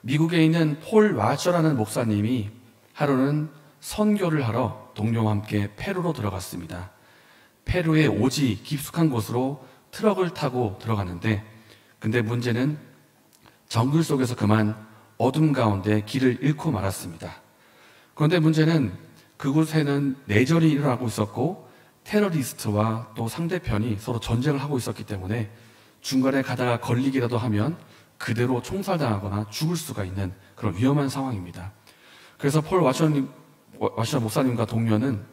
미국에 있는 폴 와셔라는 목사님이 하루는 선교를 하러 동료와 함께 페루로 들어갔습니다. 페루의 오지 깊숙한 곳으로 트럭을 타고 들어갔는데, 근데 문제는 정글 속에서 그만 어둠 가운데 길을 잃고 말았습니다. 그런데 문제는 그곳에는 내전이 일어나고 있었고 테러리스트와 또 상대편이 서로 전쟁을 하고 있었기 때문에 중간에 가다가 걸리기라도 하면 그대로 총살당하거나 죽을 수가 있는 그런 위험한 상황입니다. 그래서 폴 와셔 목사님과 동료는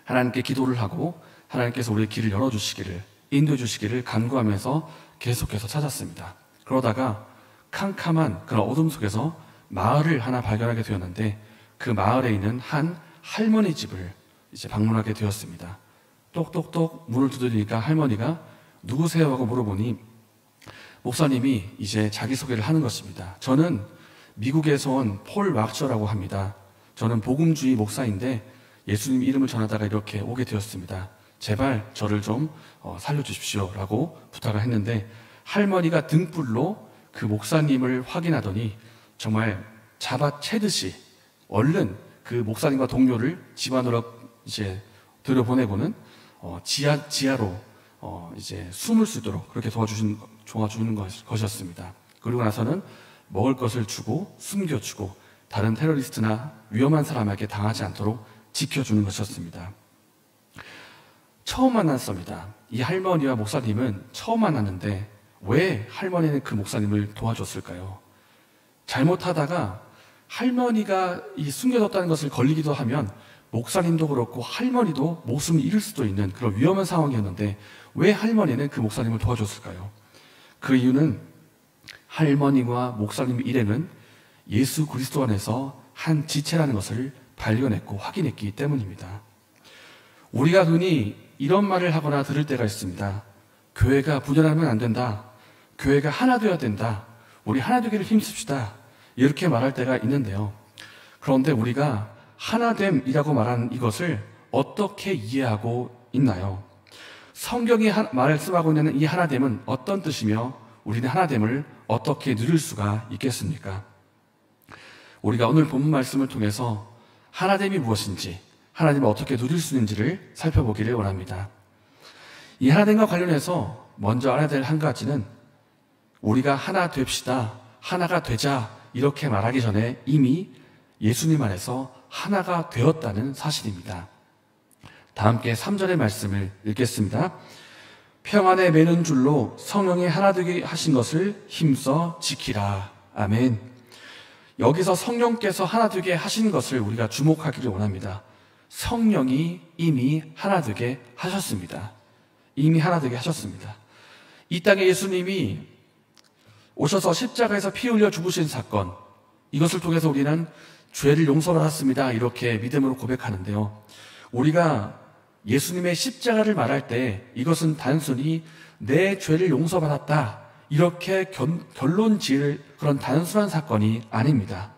하나님께 기도를 하고 하나님께서 우리의 길을 열어주시기를, 인도해 주시기를 간구하면서 계속해서 찾았습니다. 그러다가 캄캄한 그런 어둠 속에서 마을을 하나 발견하게 되었는데, 그 마을에 있는 한 할머니 집을 이제 방문하게 되었습니다. 똑똑똑 문을 두드리니까 할머니가 누구세요? 하고 물어보니 목사님이 이제 자기소개를 하는 것입니다. 저는 미국에서 온 폴 왁셔라고 합니다. 저는 복음주의 목사인데 예수님 이름을 전하다가 이렇게 오게 되었습니다. 제발 저를 좀 살려주십시오 라고 부탁을 했는데, 할머니가 등불로 그 목사님을 확인하더니 정말 잡아채듯이 얼른 그 목사님과 동료를 집 안으로 이제 들여보내고는 지하로 이제 숨을 수 있도록 그렇게 도와주는 것이었습니다. 그리고 나서는 먹을 것을 주고 숨겨주고 다른 테러리스트나 위험한 사람에게 당하지 않도록 지켜주는 것이었습니다. 처음 만났습니다. 이 할머니와 목사님은 처음 만났는데 왜 할머니는 그 목사님을 도와줬을까요? 잘못하다가 할머니가 이 숨겨졌다는 것을 걸리기도 하면 목사님도 그렇고 할머니도 목숨을 잃을 수도 있는 그런 위험한 상황이었는데 왜 할머니는 그 목사님을 도와줬을까요? 그 이유는 할머니와 목사님 일행은 예수 그리스도 안에서 한 지체라는 것을 발견했고 확인했기 때문입니다. 우리가 흔히 이런 말을 하거나 들을 때가 있습니다. 교회가 분열하면 안 된다. 교회가 하나 되어야 된다. 우리 하나 되기를 힘씁시다. 이렇게 말할 때가 있는데요. 그런데 우리가 하나됨이라고 말하는 이것을 어떻게 이해하고 있나요? 성경이 말씀하고 있는 이 하나됨은 어떤 뜻이며 우리는 하나됨을 어떻게 누릴 수가 있겠습니까? 우리가 오늘 본문 말씀을 통해서 하나됨이 무엇인지, 하나님을 어떻게 누릴 수 있는지를 살펴보기를 원합니다. 이 하나됨과 관련해서 먼저 알아야 될 한 가지는 우리가 하나 됩시다, 하나가 되자 이렇게 말하기 전에 이미 예수님 안에서 하나가 되었다는 사실입니다. 다 함께 3절의 말씀을 읽겠습니다. 평안에 매는 줄로 성령이 하나 되게 하신 것을 힘써 지키라. 아멘. 여기서 성령께서 하나 되게 하신 것을 우리가 주목하기를 원합니다. 성령이 이미 하나 되게 하셨습니다. 이미 하나 되게 하셨습니다. 이 땅에 예수님이 오셔서 십자가에서 피 흘려 죽으신 사건, 이것을 통해서 우리는 죄를 용서받았습니다. 이렇게 믿음으로 고백하는데요. 우리가 예수님의 십자가를 말할 때 이것은 단순히 내 죄를 용서받았다 이렇게 결론 지을 그런 단순한 사건이 아닙니다.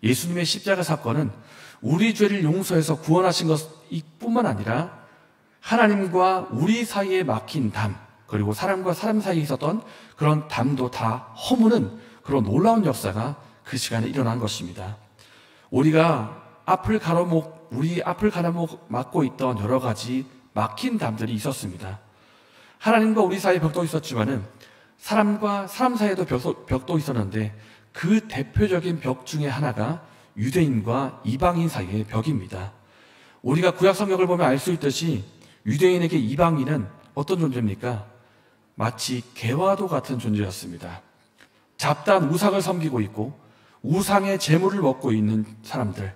예수님의 십자가 사건은 우리 죄를 용서해서 구원하신 것뿐만 아니라 하나님과 우리 사이에 막힌 담, 그리고 사람과 사람 사이에 있었던 그런 담도 다 허무는 그런 놀라운 역사가 그 시간에 일어난 것입니다. 우리가 우리 앞을 가로막고 있던 여러 가지 막힌 담들이 있었습니다. 하나님과 우리 사이에 벽도 있었지만은 사람과 사람 사이에도 벽도 있었는데 그 대표적인 벽 중에 하나가 유대인과 이방인 사이의 벽입니다. 우리가 구약 성경을 보면 알 수 있듯이 유대인에게 이방인은 어떤 존재입니까? 마치 개와도 같은 존재였습니다. 잡다한 우상을 섬기고 있고 우상의 재물을 먹고 있는 사람들,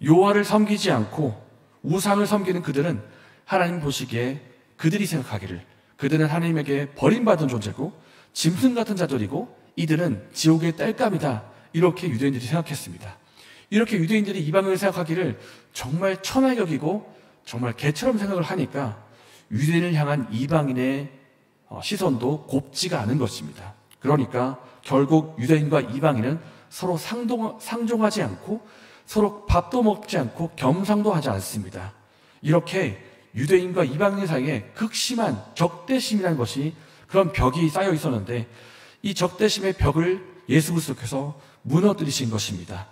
여호와를 섬기지 않고 우상을 섬기는 그들은 하나님 보시기에 그들이 생각하기를 그들은 하나님에게 버림받은 존재고 짐승 같은 자들이고 이들은 지옥의 땔감이다, 이렇게 유대인들이 생각했습니다. 이렇게 유대인들이 이방인을 생각하기를 정말 천하게 여기고 정말 개처럼 생각을 하니까 유대인을 향한 이방인의 시선도 곱지가 않은 것입니다. 그러니까 결국 유대인과 이방인은 서로 상종하지 않고 서로 밥도 먹지 않고 겸상도 하지 않습니다. 이렇게 유대인과 이방인 사이에 극심한 적대심이라는 것이, 그런 벽이 쌓여 있었는데 이 적대심의 벽을 예수 그리스도께서 무너뜨리신 것입니다.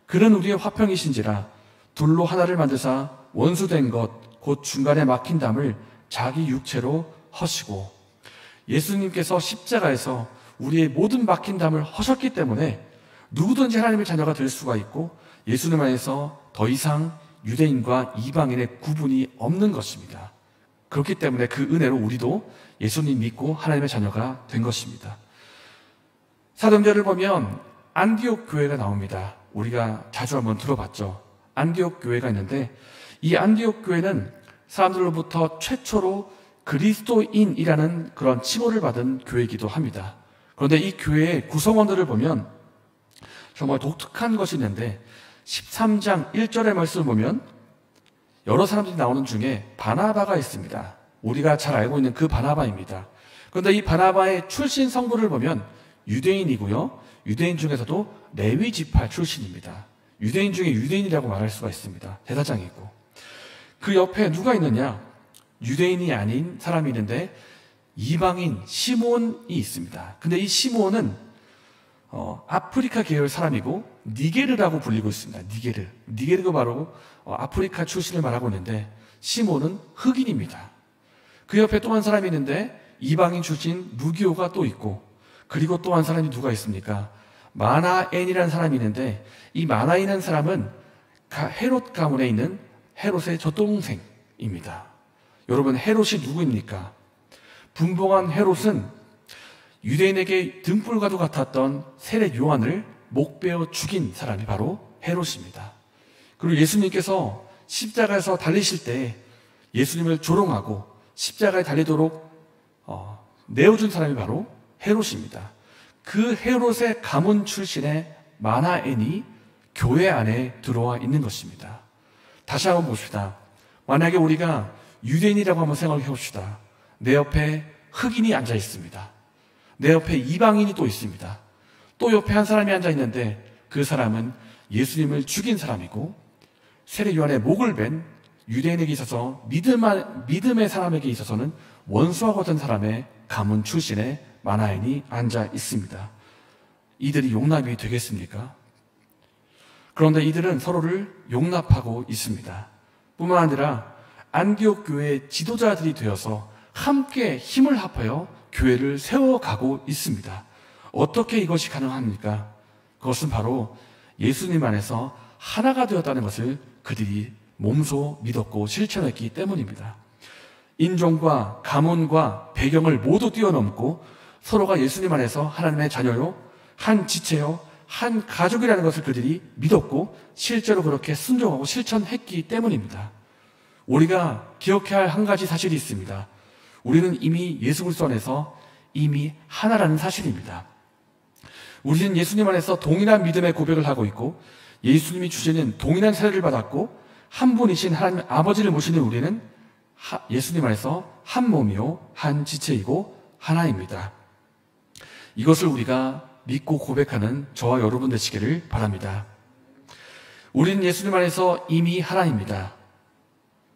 그는 우리의 화평이신지라 둘로 하나를 만드사 원수된 것 곧 중간에 막힌 담을 자기 육체로 허시고, 예수님께서 십자가에서 우리의 모든 막힌 담을 허셨기 때문에 누구든지 하나님의 자녀가 될 수가 있고, 예수님 안에서 더 이상 유대인과 이방인의 구분이 없는 것입니다. 그렇기 때문에 그 은혜로 우리도 예수님 믿고 하나님의 자녀가 된 것입니다. 사도행전을 보면 안디옥 교회가 나옵니다. 우리가 자주 한번 들어봤죠. 안디옥 교회가 있는데, 이 안디옥 교회는 사람들로부터 최초로 그리스도인이라는 그런 칭호를 받은 교회이기도 합니다. 그런데 이 교회의 구성원들을 보면 정말 독특한 것이 있는데, 13장 1절의 말씀을 보면 여러 사람들이 나오는 중에 바나바가 있습니다. 우리가 잘 알고 있는 그 바나바입니다. 그런데 이 바나바의 출신 성부를 보면 유대인이고요, 유대인 중에서도 레위 지파 출신입니다. 유대인 중에 유대인이라고 말할 수가 있습니다. 제사장이고. 그 옆에 누가 있느냐? 유대인이 아닌 사람이 있는데 이방인 시몬이 있습니다. 근데 이 시몬은 아프리카 계열 사람이고 니게르라고 불리고 있습니다. 니게르가 바로 아프리카 출신을 말하고 있는데, 시몬은 흑인입니다. 그 옆에 또 한 사람이 있는데 이방인 출신 루기오가 또 있고, 그리고 또 한 사람이 누가 있습니까? 마나엔이라는 사람이 있는데, 이 마나엔이라는 사람은 헤롯 가문에 있는 헤롯의 젖동생입니다. 여러분, 헤롯이 누구입니까? 분봉한 헤롯은 유대인에게 등불과도 같았던 세례 요한을 목베어 죽인 사람이 바로 헤롯입니다. 그리고 예수님께서 십자가에서 달리실 때 예수님을 조롱하고 십자가에 달리도록 내어준 사람이 바로 헤롯입니다. 그 헤롯의 가문 출신의 마나엔이 교회 안에 들어와 있는 것입니다. 다시 한번 봅시다. 만약에 우리가 유대인이라고 한번 생각해 봅시다. 내 옆에 흑인이 앉아 있습니다. 내 옆에 이방인이 또 있습니다. 또 옆에 한 사람이 앉아 있는데, 그 사람은 예수님을 죽인 사람이고 세례 요한의 목을 벤 유대인에게 있어서 믿음의 사람에게 있어서는 원수와 같은 사람의 가문 출신의 마나엔이 앉아 있습니다. 이들이 용납이 되겠습니까? 그런데 이들은 서로를 용납하고 있습니다. 뿐만 아니라 안디옥 교회의 지도자들이 되어서 함께 힘을 합하여 교회를 세워가고 있습니다. 어떻게 이것이 가능합니까? 그것은 바로 예수님 안에서 하나가 되었다는 것을 그들이 몸소 믿었고 실천했기 때문입니다. 인종과 가문과 배경을 모두 뛰어넘고 서로가 예수님 안에서 하나님의 자녀요, 한 지체요, 한 가족이라는 것을 그들이 믿었고 실제로 그렇게 순종하고 실천했기 때문입니다. 우리가 기억해야 할 한 가지 사실이 있습니다. 우리는 이미 예수 그리스도 안에서 이미 하나라는 사실입니다. 우리는 예수님 안에서 동일한 믿음의 고백을 하고 있고, 예수님이 주시는 동일한 세례를 받았고, 한 분이신 하나님 아버지를 모시는 우리는 예수님 안에서 한 몸이요, 한 지체이고 하나입니다. 이것을 우리가 믿고 고백하는 저와 여러분 되시기를 바랍니다. 우리는 예수님 안에서 이미 하나입니다.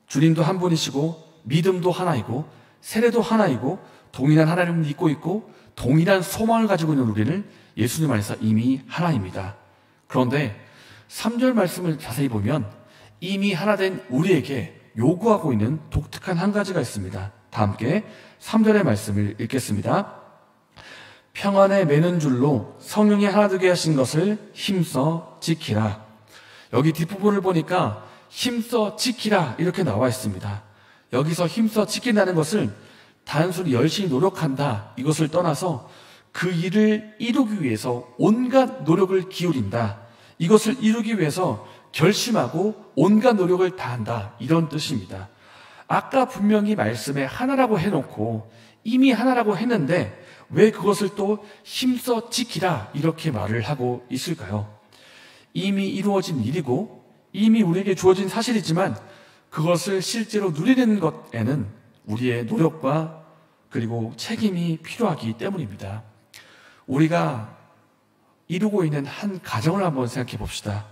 주님도 한 분이시고 믿음도 하나이고 세례도 하나이고 동일한 하나님을 믿고 있고 동일한 소망을 가지고 있는 우리는 예수님 안에서 이미 하나입니다. 그런데 3절 말씀을 자세히 보면 이미 하나 된 우리에게 요구하고 있는 독특한 한 가지가 있습니다. 다 함께 3절의 말씀을 읽겠습니다. 평안에 매는 줄로 성령이 하나 되게 하신 것을 힘써 지키라. 여기 뒷부분을 보니까 힘써 지키라 이렇게 나와 있습니다. 여기서 힘써 지킨다는 것을 단순히 열심히 노력한다 이것을 떠나서 그 일을 이루기 위해서 온갖 노력을 기울인다, 이것을 이루기 위해서 결심하고 온갖 노력을 다한다, 이런 뜻입니다. 아까 분명히 말씀에 하나라고 해놓고 이미 하나라고 했는데 왜 그것을 또 힘써 지키라 이렇게 말을 하고 있을까요? 이미 이루어진 일이고 이미 우리에게 주어진 사실이지만 그것을 실제로 누리는 것에는 우리의 노력과 그리고 책임이 필요하기 때문입니다. 우리가 이루고 있는 한 가정을 한번 생각해 봅시다.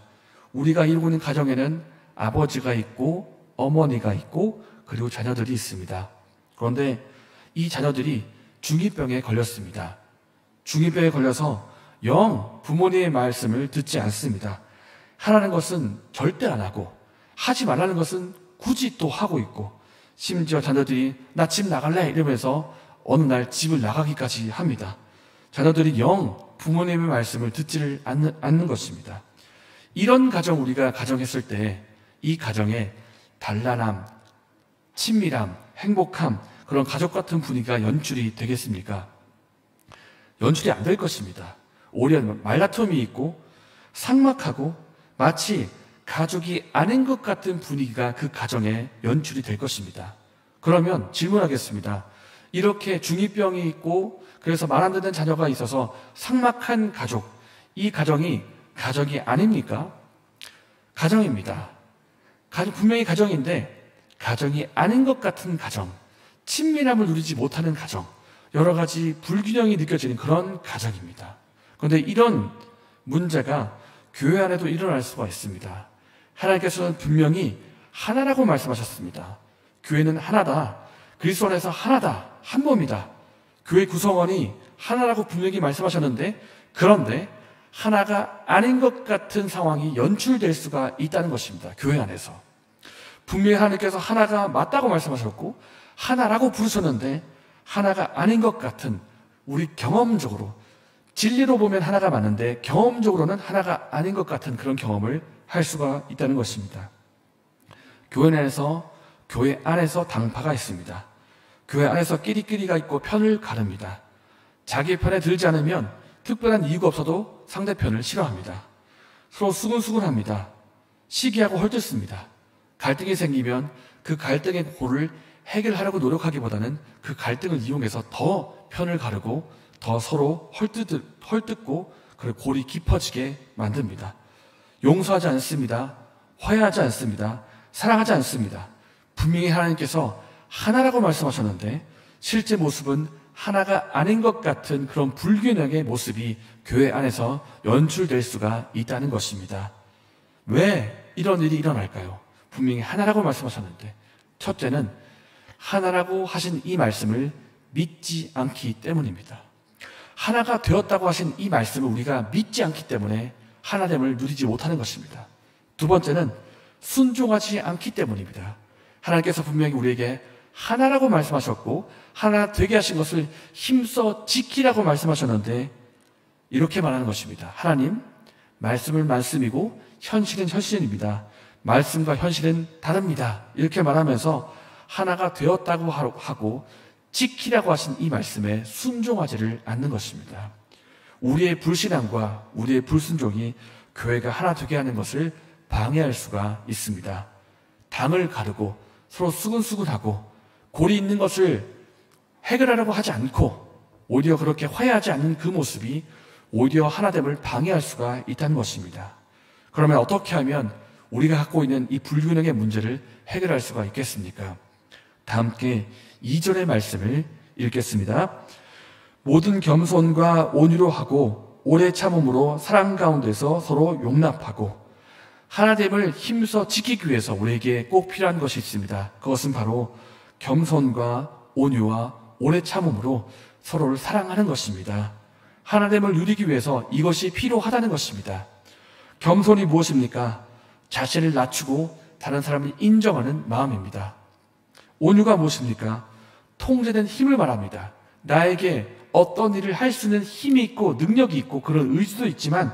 우리가 이루고 있는 가정에는 아버지가 있고 어머니가 있고 그리고 자녀들이 있습니다. 그런데 이 자녀들이 중2병에 걸렸습니다. 중2병에 걸려서 영 부모님의 말씀을 듣지 않습니다. 하라는 것은 절대 안 하고, 하지 말라는 것은 굳이 또 하고 있고, 심지어 자녀들이 나 집 나갈래 이러면서 어느 날 집을 나가기까지 합니다. 자녀들이 영 부모님의 말씀을 듣지를 않는 것입니다. 이런 가정, 우리가 가정했을 때 이 가정에 단란함, 친밀함, 행복함, 그런 가족 같은 분위기가 연출이 되겠습니까? 연출이 안 될 것입니다. 오히려 말다툼이 있고 삭막하고 마치 가족이 아닌 것 같은 분위기가 그 가정에 연출이 될 것입니다. 그러면 질문하겠습니다. 이렇게 중2병이 있고 그래서 말 안 듣는 자녀가 있어서 삭막한 가족, 이 가정이 아닙니까? 가정입니다. 분명히 가정인데 가정이 아닌 것 같은 가정, 친밀함을 누리지 못하는 가정, 여러 가지 불균형이 느껴지는 그런 가정입니다. 그런데 이런 문제가 교회 안에도 일어날 수가 있습니다. 하나님께서는 분명히 하나라고 말씀하셨습니다. 교회는 하나다. 그리스도 안에서 하나다. 한 몸이다. 교회 구성원이 하나라고 분명히 말씀하셨는데, 그런데 하나가 아닌 것 같은 상황이 연출될 수가 있다는 것입니다. 교회 안에서. 분명히 하나님께서 하나가 맞다고 말씀하셨고 하나라고 부르셨는데 하나가 아닌 것 같은, 우리 경험적으로 진리로 보면 하나가 맞는데 경험적으로는 하나가 아닌 것 같은 그런 경험을 할 수가 있다는 것입니다. 교회 안에서 당파가 있습니다. 교회 안에서 끼리끼리가 있고 편을 가릅니다. 자기 편에 들지 않으면 특별한 이유가 없어도 상대편을 싫어합니다. 서로 수근수근합니다. 시기하고 헐뜯습니다. 갈등이 생기면 그 갈등의 골을 해결하려고 노력하기보다는 그 갈등을 이용해서 더 편을 가르고 더 서로 헐뜯고 그 골이 깊어지게 만듭니다. 용서하지 않습니다. 화해하지 않습니다. 사랑하지 않습니다. 분명히 하나님께서 하나라고 말씀하셨는데 실제 모습은 하나가 아닌 것 같은 그런 불균형의 모습이 교회 안에서 연출될 수가 있다는 것입니다. 왜 이런 일이 일어날까요? 분명히 하나라고 말씀하셨는데, 첫째는 하나라고 하신 이 말씀을 믿지 않기 때문입니다. 하나가 되었다고 하신 이 말씀을 우리가 믿지 않기 때문에 하나됨을 누리지 못하는 것입니다. 두 번째는 순종하지 않기 때문입니다. 하나님께서 분명히 우리에게 하나라고 말씀하셨고 하나 되게 하신 것을 힘써 지키라고 말씀하셨는데 이렇게 말하는 것입니다. 하나님, 말씀은 말씀이고 현실은 현실입니다. 말씀과 현실은 다릅니다. 이렇게 말하면서 하나가 되었다고 하고 지키라고 하신 이 말씀에 순종하지를 않는 것입니다. 우리의 불신앙과 우리의 불순종이 교회가 하나 되게 하는 것을 방해할 수가 있습니다. 당을 가르고 서로 수근수근하고 골이 있는 것을 해결하려고 하지 않고 오히려 그렇게 화해하지 않는 그 모습이 오히려 하나됨을 방해할 수가 있다는 것입니다. 그러면 어떻게 하면 우리가 갖고 있는 이 불균형의 문제를 해결할 수가 있겠습니까? 다 함께 2절의 말씀을 읽겠습니다. 모든 겸손과 온유로 하고 오래 참음으로 사랑 가운데서 서로 용납하고, 하나됨을 힘써 지키기 위해서 우리에게 꼭 필요한 것이 있습니다. 그것은 바로 겸손과 온유와 오래 참음으로 서로를 사랑하는 것입니다. 하나됨을 누리기 위해서 이것이 필요하다는 것입니다. 겸손이 무엇입니까? 자신을 낮추고 다른 사람을 인정하는 마음입니다. 온유가 무엇입니까? 통제된 힘을 말합니다. 나에게 어떤 일을 할 수 있는 힘이 있고 능력이 있고 그런 의지도 있지만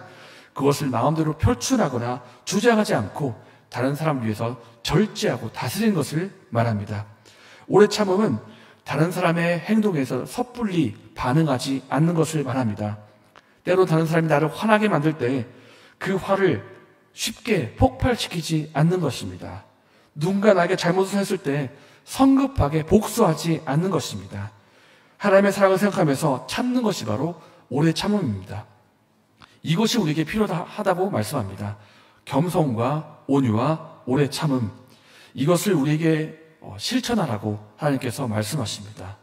그것을 마음대로 표출하거나 주장하지 않고 다른 사람을 위해서 절제하고 다스리는 것을 말합니다. 오래 참음은 다른 사람의 행동에서 섣불리 반응하지 않는 것을 말합니다. 때로 다른 사람이 나를 화나게 만들 때 그 화를 쉽게 폭발시키지 않는 것입니다. 누군가 나에게 잘못을 했을 때 성급하게 복수하지 않는 것입니다. 하나님의 사랑을 생각하면서 참는 것이 바로 오래 참음입니다. 이것이 우리에게 필요하다고 말씀합니다. 겸손과 온유와 오래 참음, 이것을 우리에게 실천하라고 하나님께서 말씀하십니다.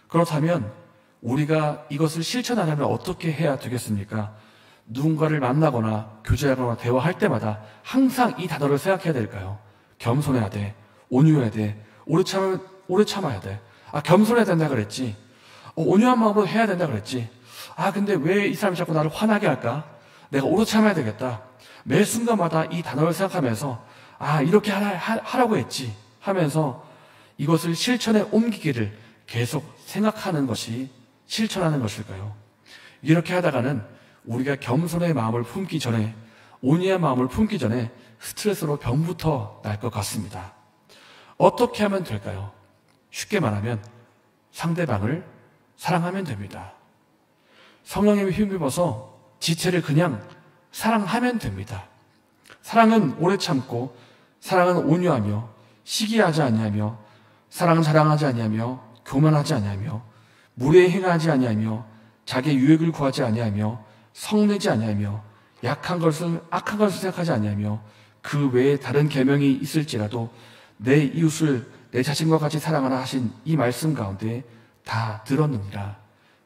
그렇다면 우리가 이것을 실천하려면 어떻게 해야 되겠습니까? 누군가를 만나거나 교제하거나 대화할 때마다 항상 이 단어를 생각해야 될까요? 겸손해야 돼, 온유해야 돼, 오래 참아야 돼. 겸손해야 된다 그랬지. 온유한 마음으로 해야 된다 그랬지. 근데 왜 이 사람이 자꾸 나를 화나게 할까? 내가 오래 참아야 되겠다. 매 순간마다 이 단어를 생각하면서 이렇게 하라고 했지 하면서 이것을 실천에 옮기기를 계속 생각하는 것이 실천하는 것일까요? 이렇게 하다가는 우리가 겸손의 마음을 품기 전에, 온유한 마음을 품기 전에 스트레스로 병부터 날 것 같습니다. 어떻게 하면 될까요? 쉽게 말하면 상대방을 사랑하면 됩니다. 성령님의 힘입어서 지체를 그냥 사랑하면 됩니다. 사랑은 오래 참고, 사랑은 온유하며, 시기하지 아니하며, 사랑은 자랑하지 아니하며, 교만하지 아니하며, 무례 행하지 아니하며, 자기의 유익을 구하지 아니하며, 성내지 아니하며, 악한 것을 생각하지 아니하며, 그 외에 다른 계명이 있을지라도 내 이웃을 내 자신과 같이 사랑하라 하신 이 말씀 가운데 다 들었느니라.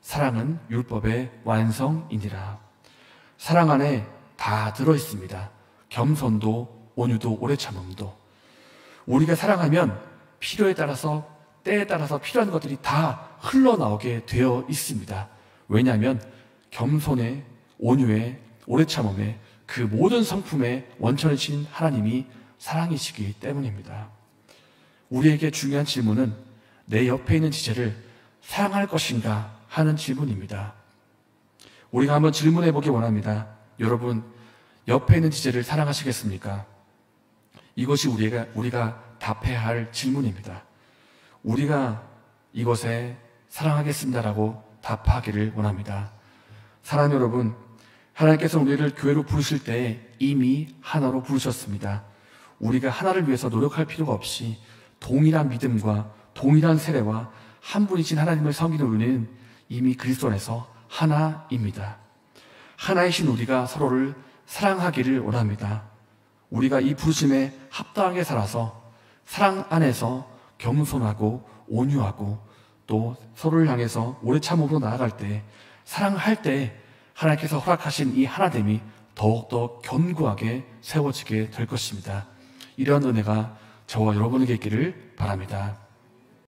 사랑은 율법의 완성이니라. 사랑 안에 다 들어있습니다. 겸손도, 온유도, 오래 참음도. 우리가 사랑하면 필요에 따라서, 때에 따라서 필요한 것들이 다 흘러나오게 되어 있습니다. 왜냐하면 겸손에, 온유에, 오래 참음에 그 모든 성품의 원천이신 하나님이 사랑이시기 때문입니다. 우리에게 중요한 질문은 내 옆에 있는 지체를 사랑할 것인가 하는 질문입니다. 우리가 한번 질문해 보기 원합니다. 여러분, 옆에 있는 지체를 사랑하시겠습니까? 이것이 우리가 답해야 할 질문입니다. 우리가 이것에 사랑하겠습니다라고 답하기를 원합니다. 사랑하는 여러분, 하나님께서 우리를 교회로 부르실 때 이미 하나로 부르셨습니다. 우리가 하나를 위해서 노력할 필요가 없이 동일한 믿음과 동일한 세례와 한 분이신 하나님을 섬기는 우리는 이미 그리스도 안에서 하나입니다. 하나이신 우리가 서로를 사랑하기를 원합니다. 우리가 이 부르심에 합당하게 살아서 사랑 안에서 겸손하고 온유하고 또 서로를 향해서 오래 참음으로 나아갈 때, 사랑할 때 하나님께서 허락하신 이 하나됨이 더욱더 견고하게 세워지게 될 것입니다. 이러한 은혜가 저와 여러분에게 있기를 바랍니다.